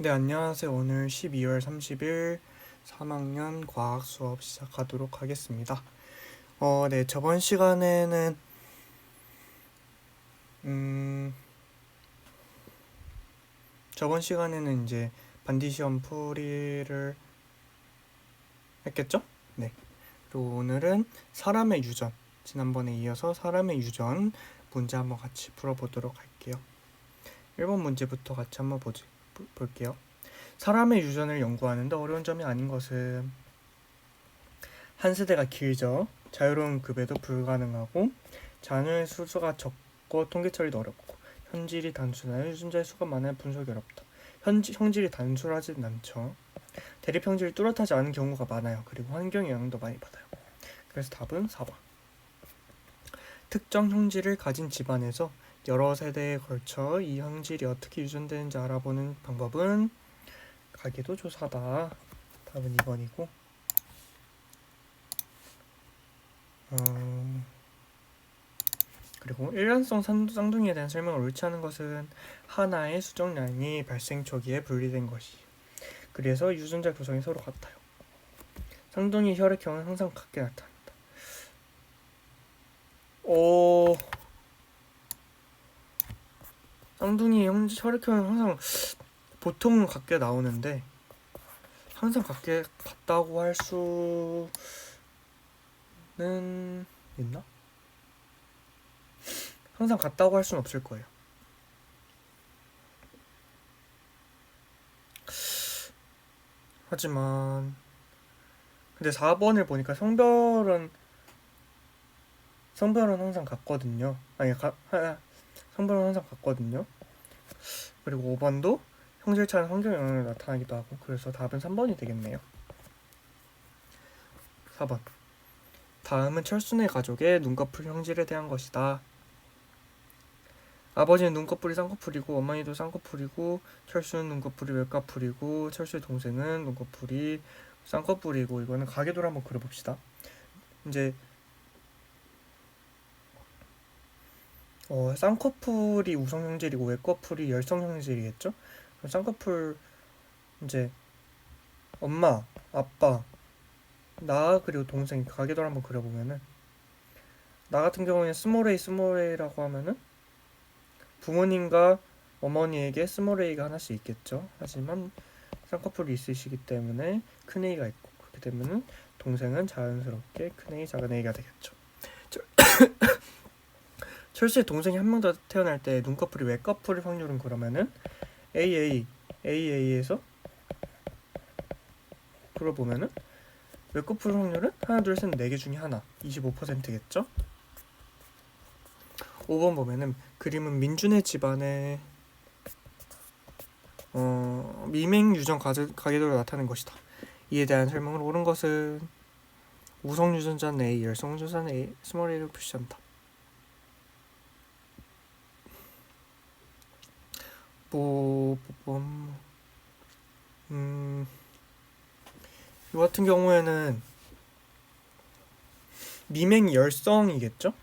네, 안녕하세요. 오늘 12월 30일 3학년 과학 수업 시작하도록 하겠습니다. 네, 음, 저번 시간에는 이제 반디시험 풀이를 했겠죠? 네. 그리고 오늘은 사람의 유전, 지난번에 이어서 사람의 유전 문제 한번 같이 풀어보도록 할게요. 1번 문제부터 같이 한번 볼게요. 사람의 유전을 연구하는데 어려운 점이 아닌 것은 한 세대가 길죠. 자유로운 급여도 불가능하고 자녀의 수가 적고 통계 처리도 어렵고 현질이 단순하여 유전자의 수가 많아야 분석이 어렵다. 형질이 단순하진 않죠. 대립 형질이 뚜렷하지 않은 경우가 많아요. 그리고 환경 영향도 많이 받아요. 그래서 답은 4번. 특정 형질을 가진 집안에서 여러 세대에 걸쳐 이 형질이 어떻게 유전되는지 알아보는 방법은 가계도 조사다. 답은 2번이고 그리고 일란성 쌍둥이에 대한 설명을 옳지 않은 것은 하나의 수정란이 발생 초기에 분리된 것이 그래서 유전자 구성이 서로 같아요. 쌍둥이 혈액형은 항상 같게 나타난다. 쌍둥이 혈액형은 항상 보통은 같게 나오는데 항상 같다고 할 수는 있나? 항상 같다고 할 수는 없을 거예요. 하지만 근데 4번을 보니까 성별은 항상 같거든요. 성별은 항상 같거든요. 그리고 5번도 형질차는 환경 영향을 나타나기도 하고 그래서 답은 3번이 되겠네요. 4번. 다음은 철순의 가족의 눈꺼풀 형질에 대한 것이다. 아버지는 눈꺼풀이 쌍꺼풀이고 어머니도 쌍꺼풀이고 철수는 눈꺼풀이 외꺼풀이고 철수의 동생은 눈꺼풀이 쌍꺼풀이고 이거는 가계도를 한번 그려봅시다. 이제 쌍꺼풀이 우성 형질이고 외꺼풀이 열성 형질이겠죠? 그럼 쌍꺼풀 이제 엄마, 아빠, 나 그리고 동생 가계도를 한번 그려보면은 나 같은 경우에는 스몰 a라고 하면은 부모님과 어머니에게 스몰 a가 하나씩 있겠죠. 하지만 쌍꺼풀이 있으시기 때문에 큰 a가 있고 그렇게 되면은 동생은 자연스럽게 큰 a 작은 a가 되겠죠. 철수의 동생이 한 명 더 태어날 때 눈꺼풀이 외꺼풀일 확률은 그러면은 AA에서 그걸 보면은 외꺼풀 확률은 하나 둘 셋 네 개 중에 하나 25%겠죠. 5번 보면은 그림은 민준의 집안의 미맹 유전 가계도를 나타낸 것이다. 이에 대한 설명을 옳은 것은 우성 유전자는 A, 열성 유전자는 A, 스몰 a를 표시한다. 이 같은 경우에는 미맹 열성이겠죠?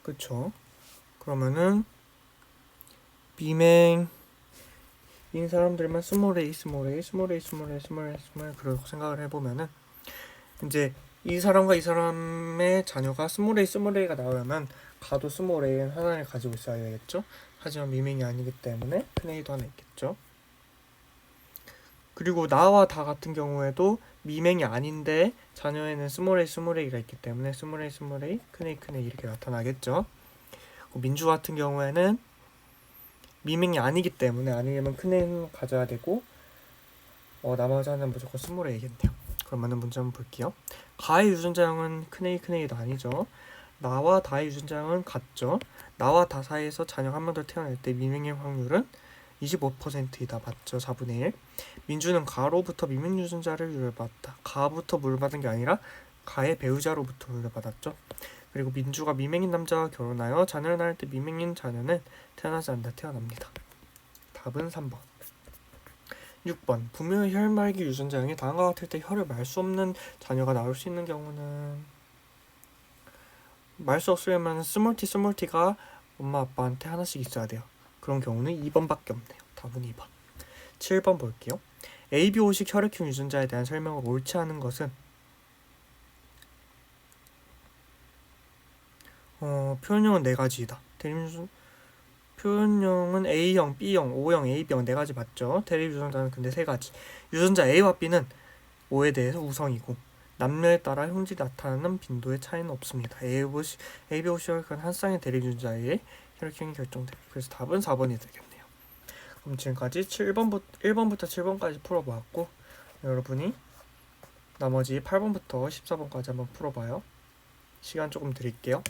그쵸? 그러면은 미맹인 사람들만 스몰 a 그렇게 생각을 해보면은 이제 이 사람과 이 사람의 자녀가 스몰 a가 나오려면 가도 스몰 a는 하나를 가지고 있어야 되겠죠? 하지만 미맹이 아니기 때문에 큰 a도 하나 있겠죠? 그리고 나와 다 같은 경우에도 미맹이 아닌데 자녀에는 스몰 a가 있기 때문에 스몰 a, 큰 a 이렇게 나타나겠죠. 민주 같은 경우에는 미맹이 아니기 때문에 아니면 큰 a는 가져야 되고 나머지 하나는 무조건 스몰 a겠네요. 그러면은 문제 한번 볼게요. 가의 유전자형은 큰 A도 아니죠. 나와 다의 유전자형은 같죠. 나와 다 사이에서 자녀가 한 명 더 태어날 때 미맹의 확률은 25%이다. 맞죠? 4분의 1. 민주는 가로부터 미맹 유전자를 유래받았다. 가부터 물받은 게 아니라 가의 배우자로부터 물려받았죠. 그리고 민주가 미맹인 남자와 결혼하여 자녀를 낳을 때 미맹인 자녀는 태어나지 않는다. 태어납니다. 답은 3번. 6번. 부모의 혈말기 유전자형이 다음과 같을 때 혈을 말 수 없는 자녀가 나올 수 있는 경우는 말 수 없으려면 스몰티가 엄마 아빠한테 하나씩 있어야 돼요. 그런 경우는 2번밖에 없네요. 답은 2번. 7번 볼게요. ABO식 혈액형 유전자에 대한 설명을 옳지 않은 것은 표현형은 4가지이다. 표현형은 A형, B형, O형, AB형 4가지 맞죠? 대립 유전자는 근데 3가지. 유전자 A와 B는 O에 대해서 우성이고 남녀에 따라 형질이 나타나는 빈도의 차이는 없습니다. ABO식 혈액은 한 쌍의 대립 유전자의 혈액형이 결정돼요. 그래서 답은 4번이 되겠네요. 그럼 지금까지 1번부터 7번까지 풀어보았고 여러분이 나머지 8번부터 14번까지 한번 풀어봐요. 시간 조금 드릴게요.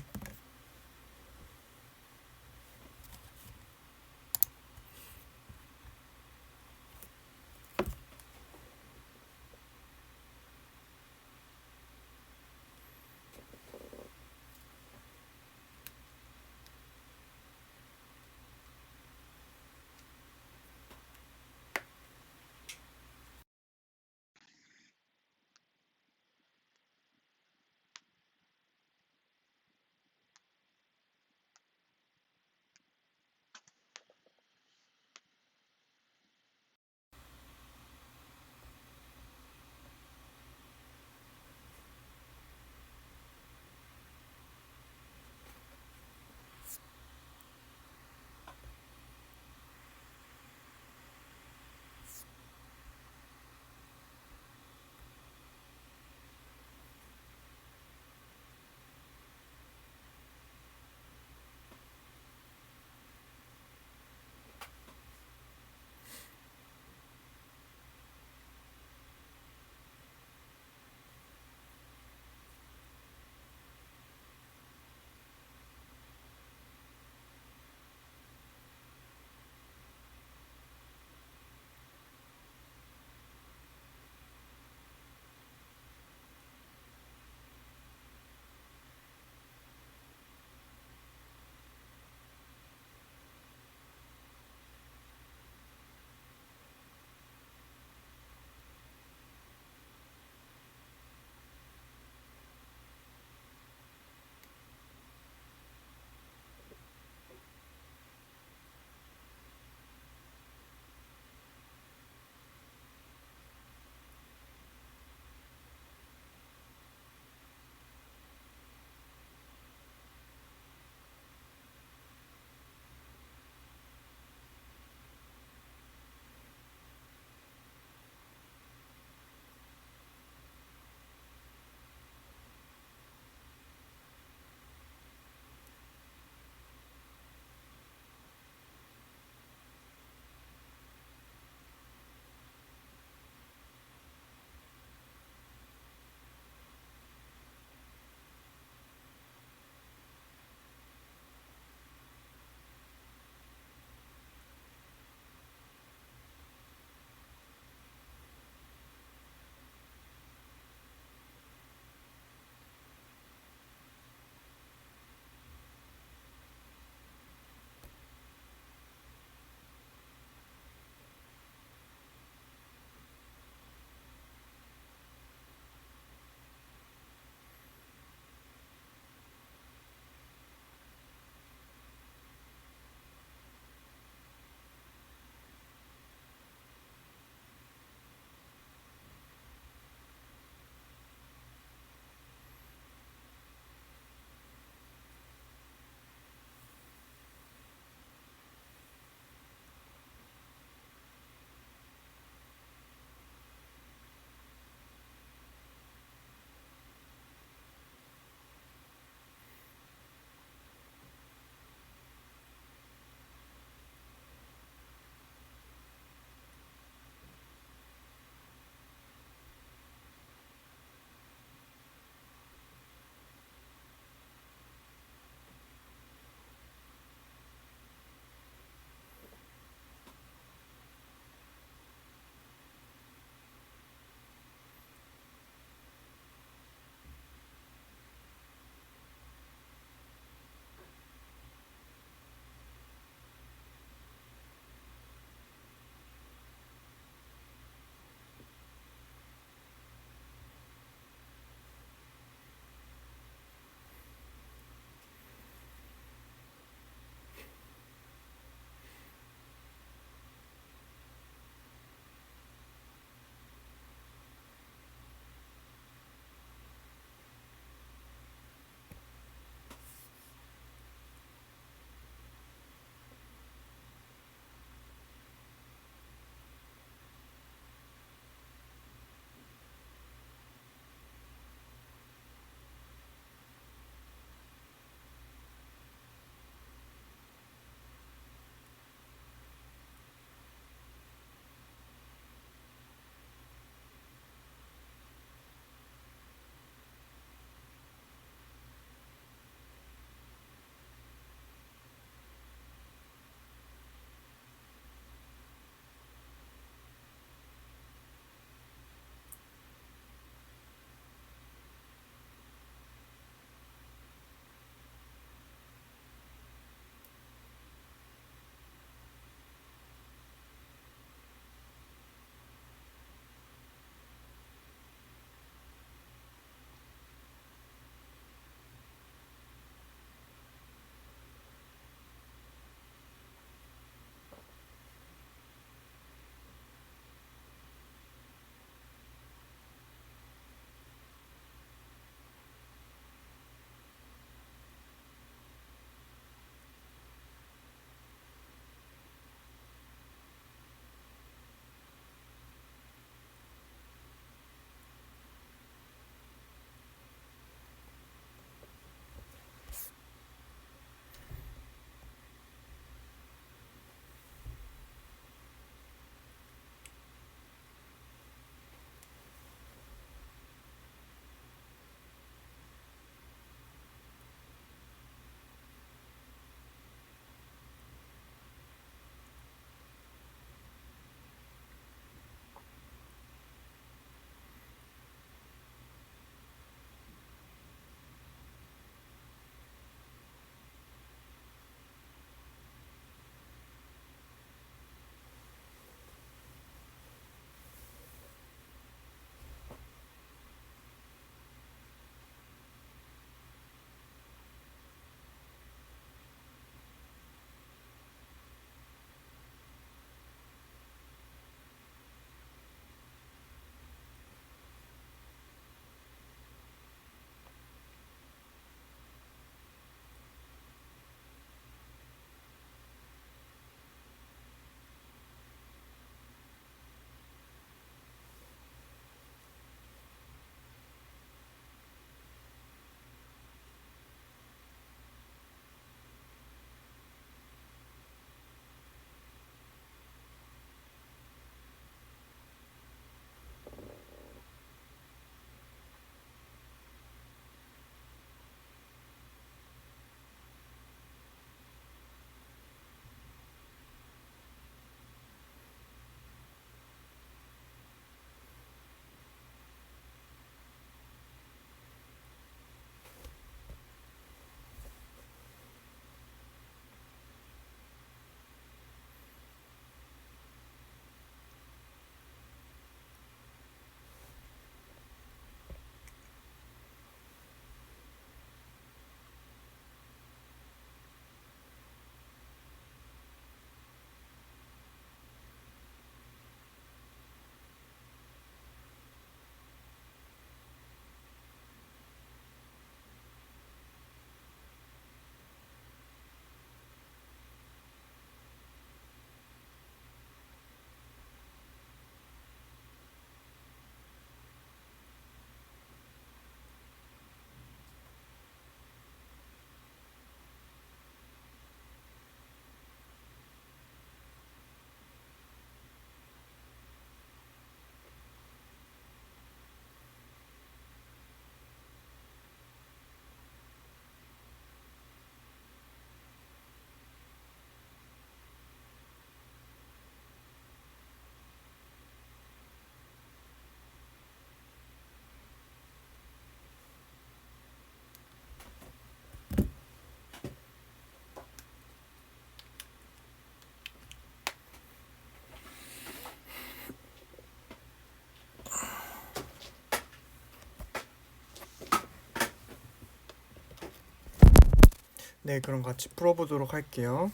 네, 그럼 같이 풀어보도록 할게요.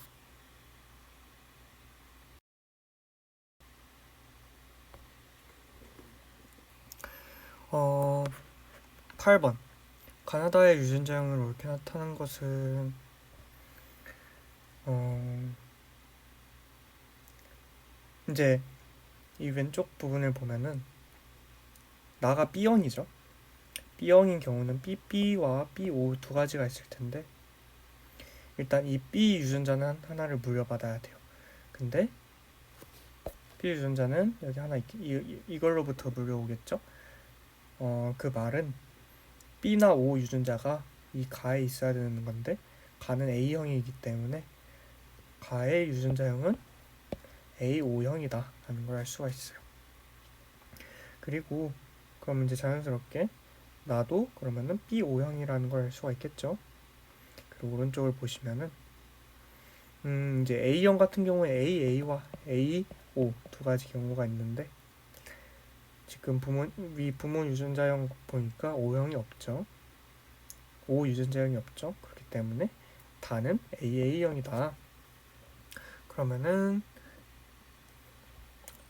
8번. 가나다의 유전자형을 옳게 나타낸 것은 이제 이 왼쪽 부분을 보면은 나가 B형이죠. B형인 경우는 BB와 BO 두 가지가 있을 텐데 일단 이 B 유전자는 하나를 물려받아야 돼요. 근데 B 유전자는 여기 하나 이걸로부터 물려오겠죠. 그 말은 B나 O 유전자가 이 가에 있어야 되는 건데 가는 A형이기 때문에 가의 유전자형은 A5형이다 라는 걸 알 수가 있어요. 그리고 그럼 이제 자연스럽게 나도 그러면은 B5형이라는 걸 알 수가 있겠죠. 그리고 오른쪽을 보시면은 이제 A형 같은 경우에 AA와 AO 두 가지 경우가 있는데 지금 위 부모 유전자형 보니까 O형이 없죠. O 유전자형이 없죠. 그렇기 때문에 다는 AA형이다. 그러면은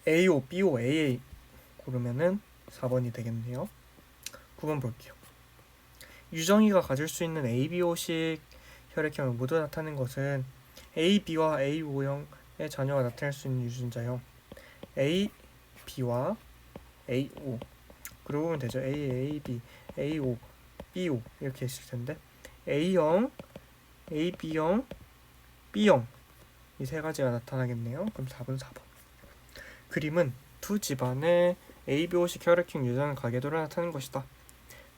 AO, BO, AA 고르면은 4번이 되겠네요. 9번 볼게요. 유정이가 가질 수 있는 ABO식 혈액형을 모두 나타낸 것은 AB와 A5형의 자녀가 나타낼 수 있는 유전자형 AB와 AO 그러고 보면 되죠. AAB, AO, BO 이렇게 있을 텐데 A형, AB형, B형 이 세 가지가 나타나겠네요. 그럼 4번 4번. 그림은 두 집안의 ABO식 혈액형 유전자 가계도를 나타낸 것이다.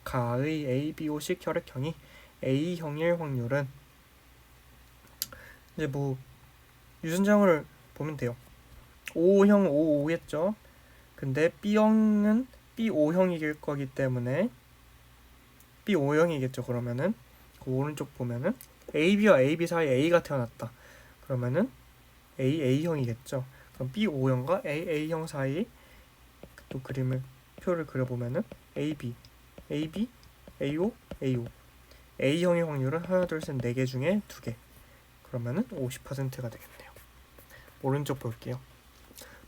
가의 ABO식 혈액형이 A형일 확률은 이제 뭐 유전자형을 보면 돼요. 5형 55겠죠. 근데 B형은 B5형이길 거기 때문에 B5형이겠죠. 그러면은 그 오른쪽 보면은 AB와 AB 사이에 A가 태어났다. 그러면은 A형이겠죠. 그럼 B5형과 AA 형 사이 또 표를 그려보면은 AB, AO, AO A형의 확률은 하나, 둘, 셋, 4개 중에 2개 그러면은 50%가 되겠네요. 오른쪽 볼게요.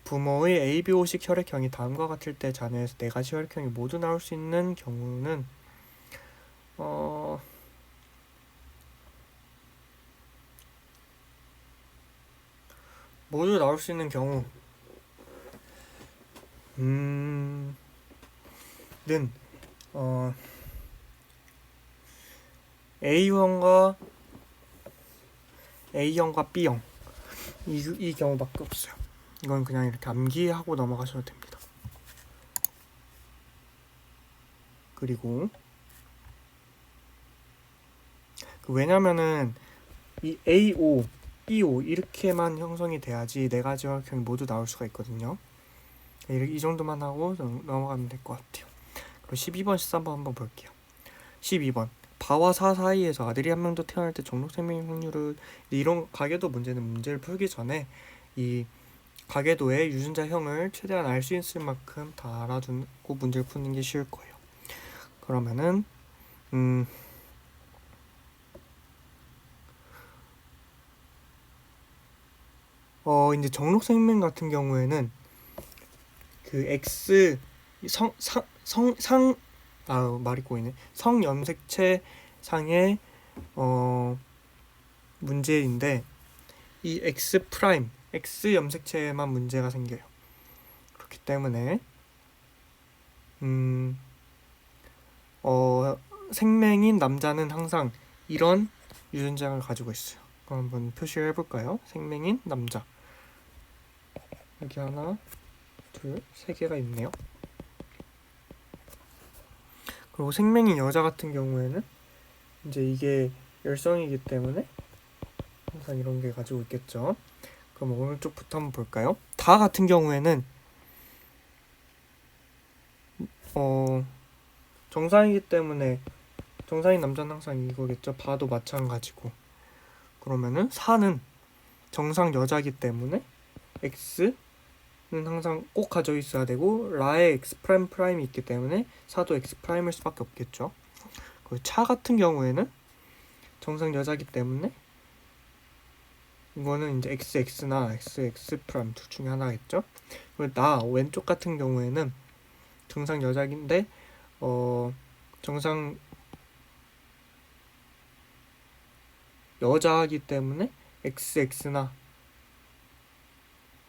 부모의 ABO식 혈액형이 다음과 같을 때 자녀에서 4가지 혈액형이 모두 나올 수 있는 경우는 모두 나올 수 있는 경우 는 A형과 B형 이 경우밖에 없어요. 이건 그냥 이렇게 암기하고 넘어가셔도 됩니다. 그리고 왜냐면은 이 AO, BO 이렇게만 형성이 돼야지 4가지 혈액형이 모두 나올 수가 있거든요. 이 정도만 하고 넘어가면 될 것 같아요. 그리고 12번, 13번 한번 볼게요. 12번 바와 사 사이에서 아들이 한 명도 태어날 때 종록 생명 확률을 이런 가계도 문제를 풀기 전에 이 가계도의 유전자형을 최대한 알 수 있을 만큼 다 알아두고 문제를 푸는 게 쉬울 거예요. 그러면은 이제 정록 생명 같은 경우에는 그 X 말이 꼬이네. 성염색체 상의 문제인데 이 X 염색체에만 문제가 생겨요. 그렇기 때문에 생명인 남자는 항상 이런 유전자를 가지고 있어요. 그럼 한번 표시를 해볼까요? 생명인 남자 여기 하나, 둘, 3개가 있네요. 그리고 생명인 여자 같은 경우에는 이제 이게 열성이기 때문에 항상 이런 게 가지고 있겠죠. 그럼 오른쪽부터 한번 볼까요? 다 같은 경우에는 정상이기 때문에 정상인 남자는 항상 이거겠죠. 바도 마찬가지고. 그러면은 4는 정상 여자이기 때문에 X는 항상 꼭 가져 있어야 되고 라에 X 프라임이 있기 때문에 4도 X 프라임일 수밖에 없겠죠. 그 차 같은 경우에는 정상 여자기 때문에 이거는 이제 xx나 xx 프라임 둘 중에 하나겠죠. 그리고 나 왼쪽 같은 경우에는 정상 여자기인데 정상 여자이기 때문에 xx나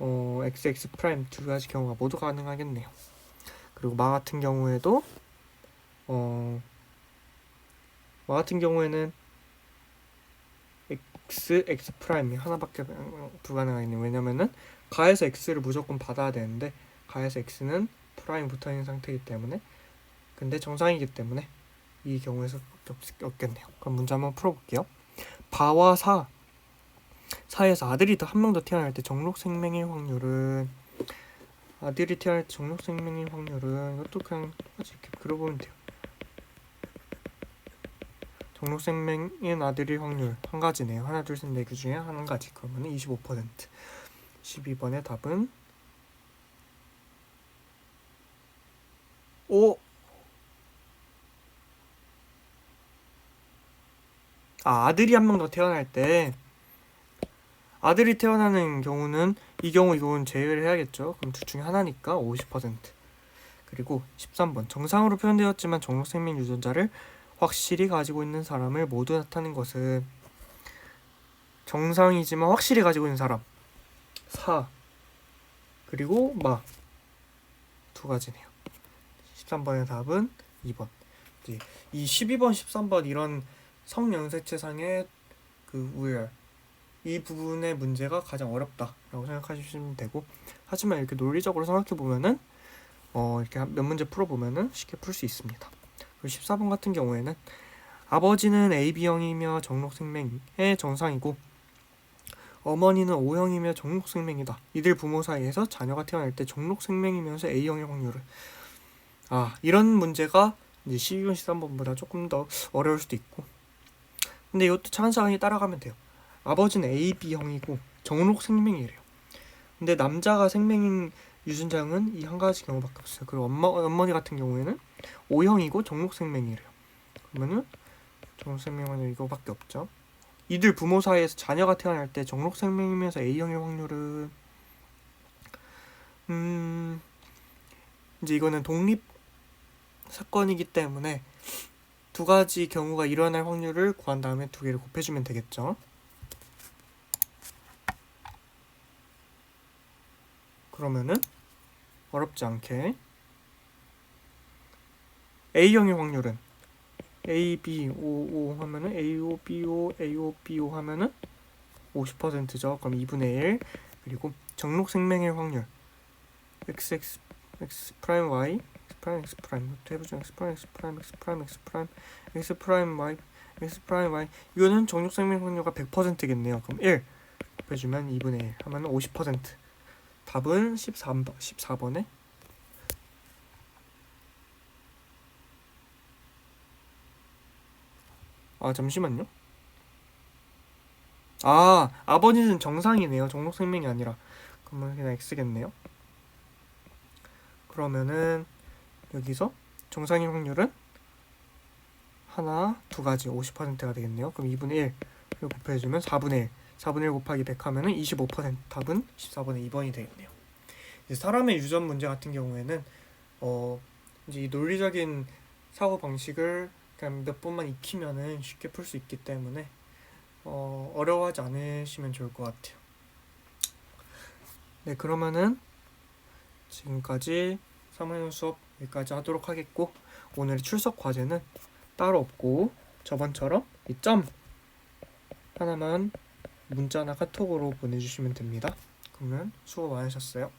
xx 프라임 두 가지 경우가 모두 가능하겠네요. 그리고 마 같은 경우에도 마 같은 경우에는 x 프라임이 하나밖에 불가능하겠네요. 왜냐면은 가에서 x를 무조건 받아야 되는데 가에서 x는 프라임 붙어 있는 상태이기 때문에, 근데 정상이기 때문에 이 경우에서 없겠네요. 그럼 문제 한번 풀어볼게요. 바와 사에서 아들이 한 명 더 태어날 때 정록 생명일 확률은, 아들이 태어날 때 정록 생명일 확률은 이것도 그냥 이렇게 그려보면 돼요. 정록 생명인 아들일 확률 한 가지네요. 하나, 둘, 셋, 네 개 중에 한 가지. 그러면 25%. 12번의 답은 O. 아들이 한 명 더 태어날 때, 아들이 태어나는 경우는 이 경우 이건 제외를 해야겠죠. 그럼 둘 중에 하나니까 50%. 그리고 13번 정상으로 표현되었지만 정록 생명 유전자를 확실히 가지고 있는 사람을 모두 나타낸 것은, 정상이지만 확실히 가지고 있는 사람 사 그리고 마 두 가지네요. 13번의 답은 2번. 이 12번, 13번 이런 성연쇄체상의 그 우열, 이 부분의 문제가 가장 어렵다라고 생각하시면 되고, 하지만 이렇게 논리적으로 생각해 보면은 이렇게 몇 문제 풀어보면은 쉽게 풀 수 있습니다. 그리고 14번 같은 경우에는 아버지는 AB형이며 정록생명의 정상이고 어머니는 O형이며 정록생명이다. 이들 부모 사이에서 자녀가 태어날 때 정록생명이면서 A형의 확률을, 이런 문제가 이제 12번, 13번보다 조금 더 어려울 수도 있고, 근데 이것도 차근차근히 따라가면 돼요. 아버지는 AB형이고 정록생명이래요. 근데 남자가 생명인 유전자는 이 한 가지 경우밖에 없어요. 그리고 어머니 같은 경우에는 O형이고 정록생명이래요. 그러면은 정록생명은 이거밖에 없죠. 이들 부모 사이에서 자녀가 태어날 때 정록생명이면서 A형의 확률은 이제 이거는 독립 사건이기 때문에 두 가지 경우가 일어날 확률을 구한 다음에 두 개를 곱해주면 되겠죠. 그러면은 어렵지 않게 A형의 확률은 A, B, O, O 하면은 A, O, B, O, A, O, B, O 하면은 50%죠. 그럼 2분의 1. 그리고 정록 생명의 확률 X, X, X 프라임 Y, X 프라임, X 프라임. 이것도 해보죠. X 프라임, X 프라임, X 프라임, X 프라임, X 프라임 Y, X 프라임 Y. 이거는 정록 생명 확률가 100%겠네요. 그럼 1 곱해주면 2분의 1 하면은 50%. 답은 14번에 잠시만요. 아버지는 정상이네요. 정록생명이 아니라. 그러면 그냥 X겠네요. 그러면은 여기서 정상인 확률은 하나, 두 가지 50%가 되겠네요. 그럼 2분의 1을 곱해주면 4분의 1. 4분의 1 곱하기 100 하면은 25%. 답은 14번에 2번이 되겠네요. 이제 사람의 유전 문제 같은 경우에는 이제 이 논리적인 사고 방식을 그냥 몇 번만 익히면은 쉽게 풀 수 있기 때문에 어려워하지 않으시면 좋을 것 같아요. 네, 그러면은 지금까지 3학년 수업 여기까지 하도록 하겠고, 오늘의 출석 과제는 따로 없고 저번처럼 이 점 하나만 문자나 카톡으로 보내주시면 됩니다. 그러면 수고 많으셨어요.